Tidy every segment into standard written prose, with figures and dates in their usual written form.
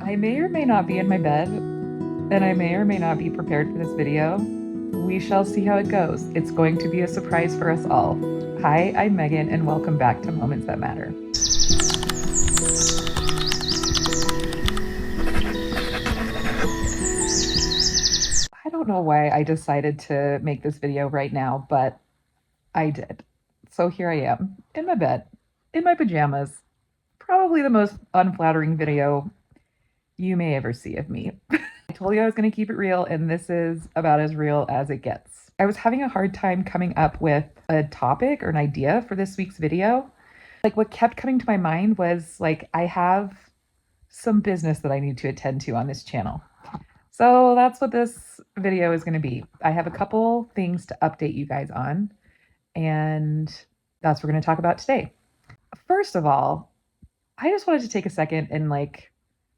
I may or may not be in my bed, and I may or may not be prepared for this video. We shall see how it goes. It's going to be a surprise for us all. Hi, I'm Megan, and welcome back to Moments That Matter. I don't know why I decided to make this video right now, but I did. So here I am, in my bed, in my pajamas. Probably the most unflattering video you may ever see of me. I told you I was going to keep it real, and this is about as real as it gets. I was having a hard time coming up with a topic or an idea for this week's video. Like, what kept coming to my mind was like, I have some business that I need to attend to on this channel. So that's what this video is going to be. I have a couple things to update you guys on, and that's what we're going to talk about today. First of all, I just wanted to take a second and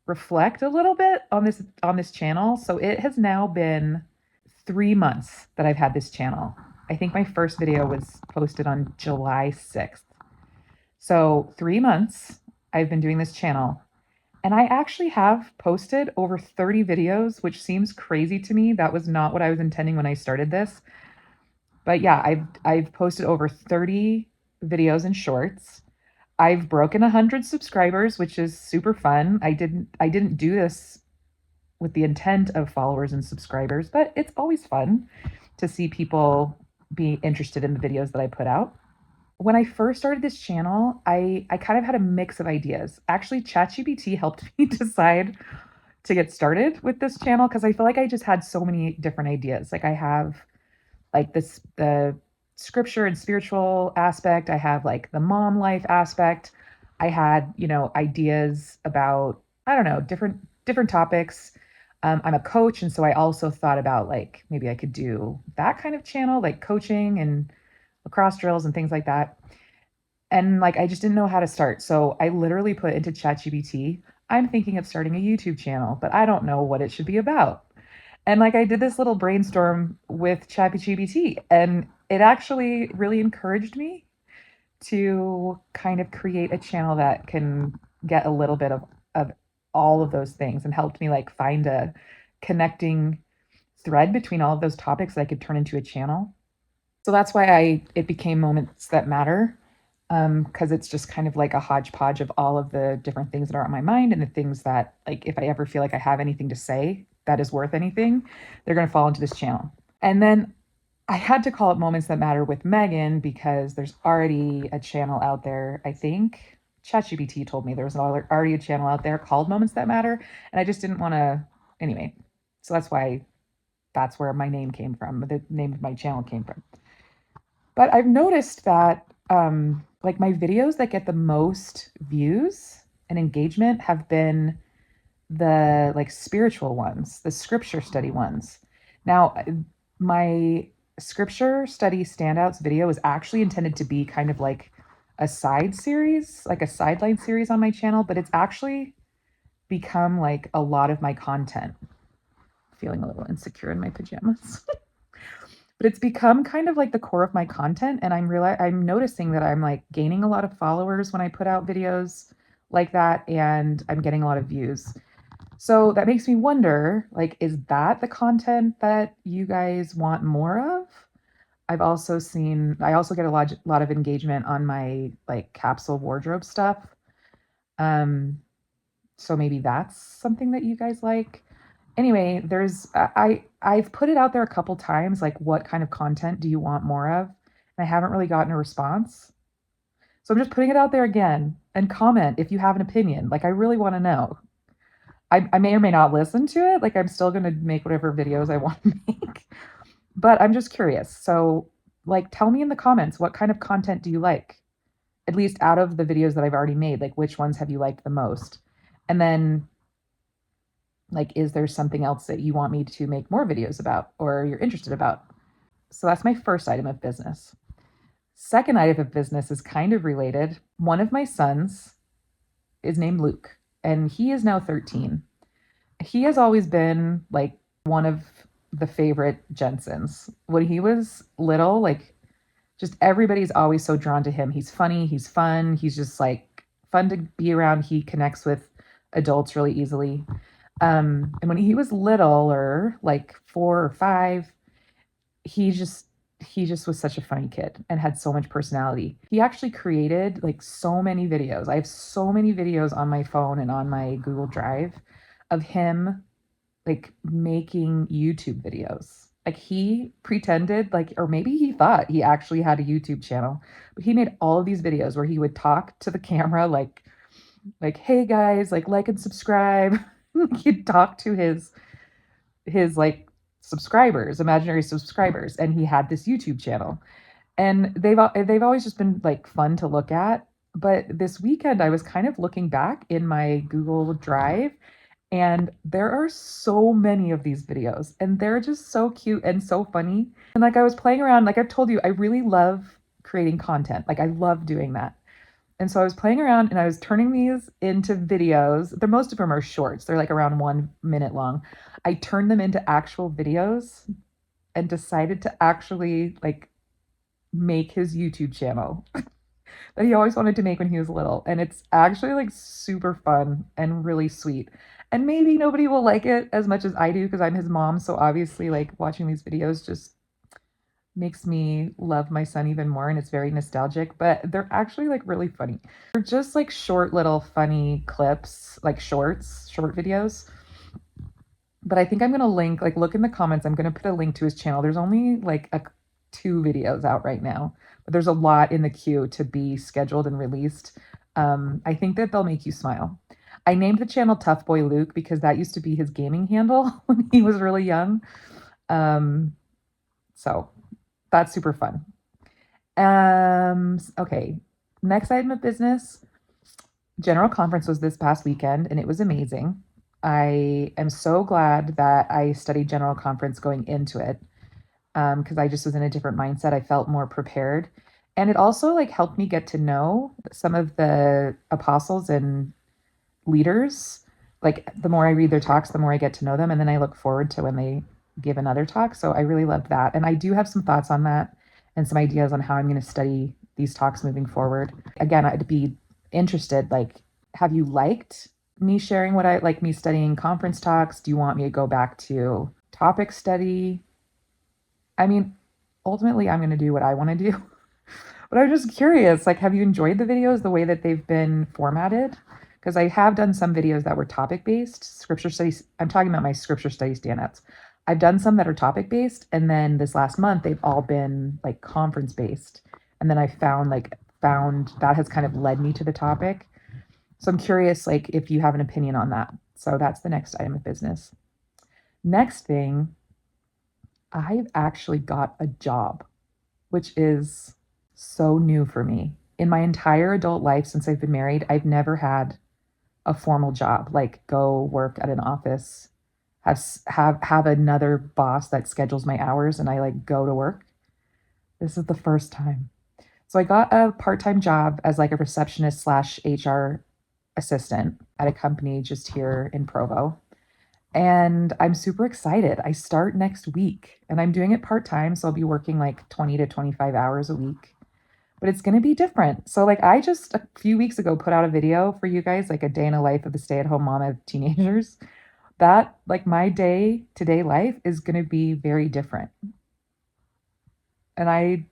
reflect a little bit on this channel. So it has now been 3 months that I've had this channel. I think my first video was posted on July 6th. So 3 months I've been doing this channel, and I actually have posted over 30 videos, which seems crazy to me. That was not what I was intending when I started this. But yeah, I've posted over 30 videos and shorts. I've broken 100 subscribers, which is super fun. I didn't do this with the intent of followers and subscribers, but it's always fun to see people be interested in the videos that I put out. When I first started this channel, I kind of had a mix of ideas. Actually, ChatGPT helped me decide to get started with this channel because I feel like I just had so many different ideas. Like, I have the scripture and spiritual aspect. I have like the mom life aspect. I had, ideas about, I don't know, different topics. I'm a coach, and so I also thought about like maybe I could do that kind of channel, like coaching and lacrosse drills and things like that. And like I just didn't know how to start. So I literally put into ChatGPT, I'm thinking of starting a YouTube channel, but I don't know what it should be about. And like I did this little brainstorm with ChatGPT, and it actually really encouraged me to kind of create a channel that can get a little bit of all of those things, and helped me like find a connecting thread between all of those topics that I could turn into a channel. So that's why it became Moments That Matter, because it's just kind of like a hodgepodge of all of the different things that are on my mind, and the things that, like, if I ever feel like I have anything to say that is worth anything, they're going to fall into this channel. And then I had to call it Moments That Matter with Megan because there's already a channel out there. I think ChatGPT told me there was already a channel out there called Moments That Matter, and I just didn't want to. Anyway, so that's where my name came from. The name of my channel came from. But I've noticed that like my videos that get the most views and engagement have been the like spiritual ones, the scripture study ones. Now, my scripture study standouts video is actually intended to be kind of like a side series, like a sideline series on my channel, but it's actually become like a lot of my content. Feeling a little insecure in my pajamas. But it's become kind of like the core of my content, and I'm noticing that I'm like gaining a lot of followers when I put out videos like that, and I'm getting a lot of views. So that makes me wonder, like, is that the content that you guys want more of? I also get a lot of engagement on my like capsule wardrobe stuff. So maybe that's something that you guys like. Anyway, I've put it out there a couple times, like, what kind of content do you want more of? And I haven't really gotten a response. So I'm just putting it out there again, and comment if you have an opinion. Like, I really want to know. I may or may not listen to it. Like, I'm still going to make whatever videos I want to make, but I'm just curious. So like, tell me in the comments, what kind of content do you like? At least out of the videos that I've already made, like, which ones have you liked the most? And then, like, is there something else that you want me to make more videos about or you're interested about? So that's my first item of business. Second item of business is kind of related. One of my sons is named Luke, and he is now 13. He has always been like one of the favorite Jensens. When he was little, like, just everybody's always so drawn to him. He's funny, he's fun, he's just like fun to be around. He connects with adults really easily. And when he was littler, like 4 or 5, he just he just was such a funny kid and had so much personality. He actually created like so many videos. I have so many videos on my phone and on my Google Drive of him like making YouTube videos. Like he pretended like, or maybe he thought he actually had a YouTube channel, but he made all of these videos where he would talk to the camera like, hey guys, like and subscribe. He'd talk to his like subscribers, imaginary subscribers, and he had this YouTube channel. And they've always just been like fun to look at. But this weekend I was kind of looking back in my Google Drive, and there are so many of these videos, and they're just so cute and so funny. And like I was playing around, like I've told you, I really love creating content. Like I love doing that. And so I was playing around and I was turning these into videos. They're most of them are shorts. They're like around 1 minute long. I turned them into actual videos and decided to actually like make his YouTube channel that he always wanted to make when he was little. And it's actually like super fun and really sweet. And maybe nobody will like it as much as I do because I'm his mom. So obviously, like watching these videos just makes me love my son even more. And it's very nostalgic, but they're actually like really funny. They're just like short little funny clips, like short videos. But I think I'm going to link, like, look in the comments. I'm going to put a link to his channel. There's only like 2 videos out right now, but there's a lot in the queue to be scheduled and released. I think that they'll make you smile. I named the channel Tough Boy Luke because that used to be his gaming handle when he was really young. So that's super fun. Okay. Next item of business. General conference was this past weekend and it was amazing. I am so glad that I studied general conference going into it because I just was in a different mindset. I felt more prepared. And it also like helped me get to know some of the apostles and leaders. Like the more I read their talks, the more I get to know them. And then I look forward to when they give another talk. So I really loved that. And I do have some thoughts on that and some ideas on how I'm going to study these talks moving forward. Again, I'd be interested, like, have you liked me sharing what I like me studying conference talks? Do you want me to go back to topic study? I mean, ultimately, I'm going to do what I want to do. But I'm just curious, like, have you enjoyed the videos the way that they've been formatted? Because I have done some videos that were topic based, scripture studies. I'm talking about my scripture study standouts. I've done some that are topic based, and then this last month they've all been like conference based. And then I found that has kind of led me to the topic. So I'm curious, like, if you have an opinion on that. So that's the next item of business. Next thing, I've actually got a job, which is so new for me. In my entire adult life since I've been married, I've never had a formal job, like go work at an office, have another boss that schedules my hours and I like go to work. This is the first time. So I got a part-time job as like a receptionist slash HR assistant at a company just here in Provo. And I'm super excited. I start next week and I'm doing it part-time, so I'll be working like 20 to 25 hours a week. But it's going to be different. So like I just a few weeks ago put out a video for you guys, like a day in the life of a stay-at-home mom of teenagers. That like my day to day life is going to be very different. And I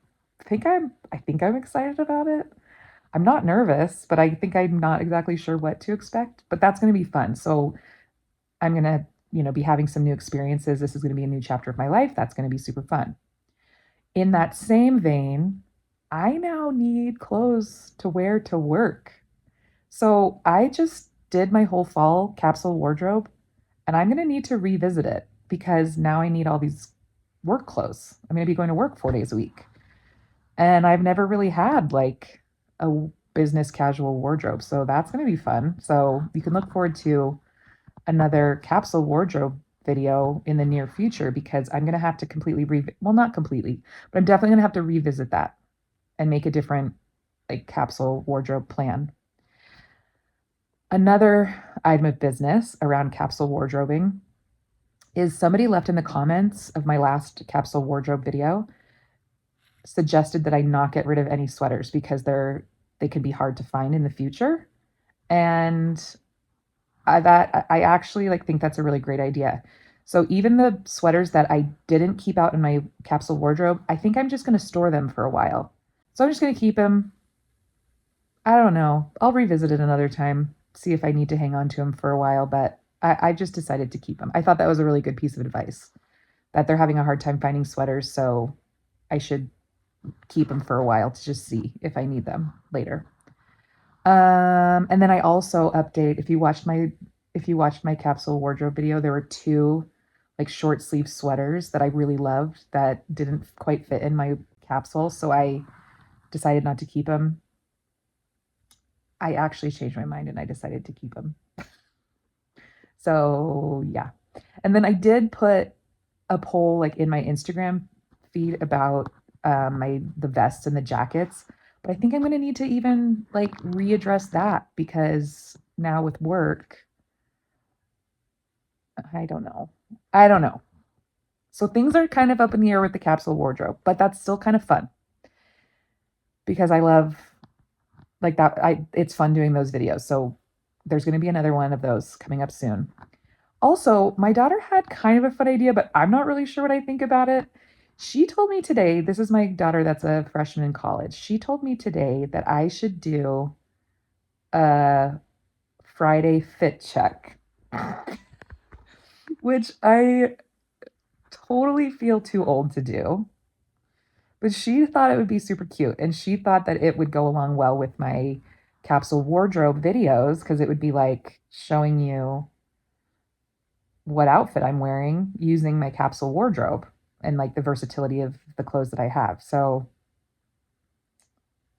think I'm excited about it. I'm not nervous, but I think I'm not exactly sure what to expect, but that's going to be fun. So I'm going to, be having some new experiences. This is going to be a new chapter of my life. That's going to be super fun. In that same vein, I now need clothes to wear to work. So I just did my whole fall capsule wardrobe and I'm going to need to revisit it because now I need all these work clothes. I'm going to be going to work 4 days a week. And I've never really had like a business casual wardrobe. So that's going to be fun. So you can look forward to another capsule wardrobe video in the near future because I'm going to have to well, not completely, but I'm definitely going to have to revisit that and make a different like capsule wardrobe plan. Another item of business around capsule wardrobing is somebody left in the comments of my last capsule wardrobe video suggested that I not get rid of any sweaters because they can be hard to find in the future. And I actually like think that's a really great idea. So even the sweaters that I didn't keep out in my capsule wardrobe, I think I'm just going to store them for a while. So I'm just going to keep them. I don't know. I'll revisit it another time, see if I need to hang on to them for a while, but I just decided to keep them. I thought that was a really good piece of advice that they're having a hard time finding sweaters, so I should keep them for a while to just see if I need them later. And then I also updated, if you watched my capsule wardrobe video, there were two like short sleeve sweaters that I really loved that didn't quite fit in my capsule, so I decided not to keep them. I actually changed my mind and I decided to keep them. So, yeah. And then I did put a poll like in my Instagram feed about my the vests and the jackets, but I think I'm going to need to even like readdress that because now with work, I don't know. I don't know. So things are kind of up in the air with the capsule wardrobe, but that's still kind of fun because I love like that. I It's fun doing those videos. So there's going to be another one of those coming up soon. Also, my daughter had kind of a fun idea, but I'm not really sure what I think about it. She told me today, this is my daughter that's a freshman in college. She told me today that I should do a Friday fit check, which I totally feel too old to do. But she thought it would be super cute, and she thought that it would go along well with my capsule wardrobe videos because it would be like showing you what outfit I'm wearing using my capsule wardrobe and like the versatility of the clothes that I have. So,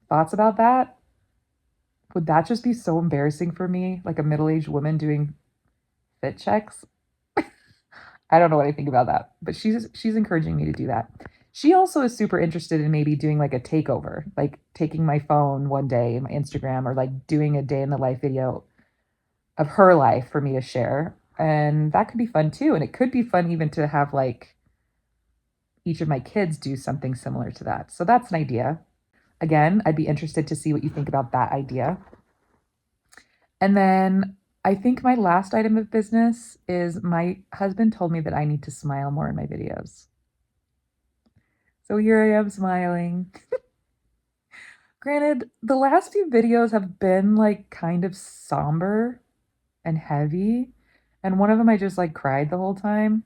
thoughts about that? Would that just be so embarrassing for me, like a middle-aged woman doing fit checks? I don't know what I think about that, but she's encouraging me to do that. She also is super interested in maybe doing like a takeover, like taking my phone one day, my Instagram, or like doing a day in the life video of her life for me to share. And that could be fun too. And it could be fun even to have like each of my kids do something similar to that. So that's an idea. Again, I'd be interested to see what you think about that idea. And then I think my last item of business is my husband told me that I need to smile more in my videos. So here I am smiling. Granted, the last few videos have been like kind of somber and heavy. And one of them I just like cried the whole time.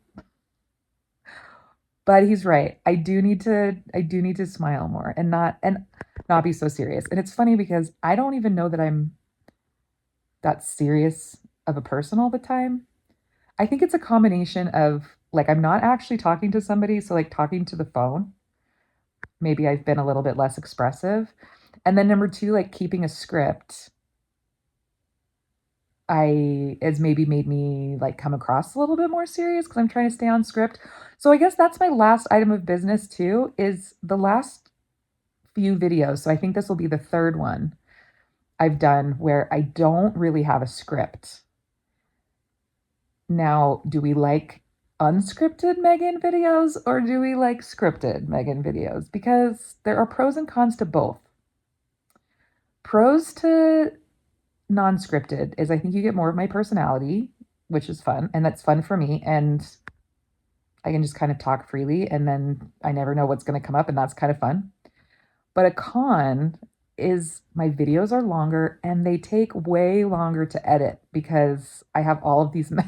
But he's right. I do need to smile more and not be so serious. And it's funny because I don't even know that I'm that serious of a person all the time. I think it's a combination of like I'm not actually talking to somebody, so like talking to the phone, maybe I've been a little bit less expressive. And then number two, like keeping a script, I has maybe made me like come across a little bit more serious because I'm trying to stay on script. So I guess that's my last item of business too, is the last few videos. So I think this will be the third one I've done where I don't really have a script. Now, do we like unscripted Megan videos or do we like scripted Megan videos? Because there are pros and cons to both. Pros to non scripted is I think you get more of my personality, which is fun. And that's fun for me. And I can just kind of talk freely and then I never know what's going to come up. And that's kind of fun. But a con is my videos are longer and they take way longer to edit because I have all of these mess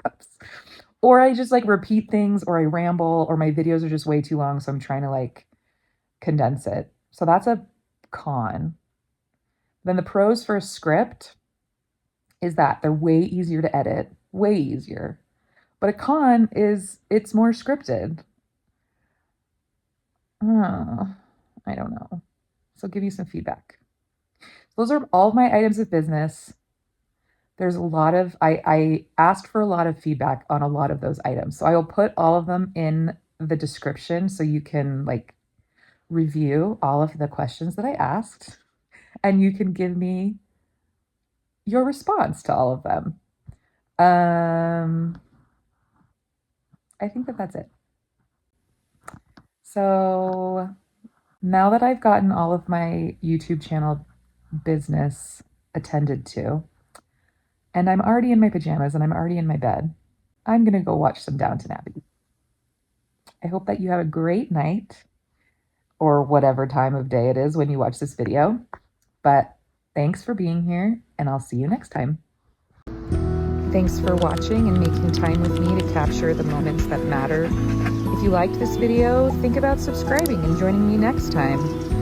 ups. Or I just like repeat things or I ramble or my videos are just way too long. So I'm trying to like condense it. So that's a con. Then the pros for a script is that they're way easier to edit, way easier. But a con is it's more scripted. Oh, I don't know. So give you some feedback. Those are all of my items of business. There's a lot of, I asked for a lot of feedback on a lot of those items. So I will put all of them in the description so you can like review all of the questions that I asked and you can give me your response to all of them. I think that that's it. So now that I've gotten all of my YouTube channel business attended to, and I'm already in my pajamas and I'm already in my bed. I'm gonna go watch some Downton Abbey. I hope that you have a great night or whatever time of day it is when you watch this video. But thanks for being here, and I'll see you next time. Thanks for watching and making time with me to capture the moments that matter. If you liked this video, think about subscribing and joining me next time.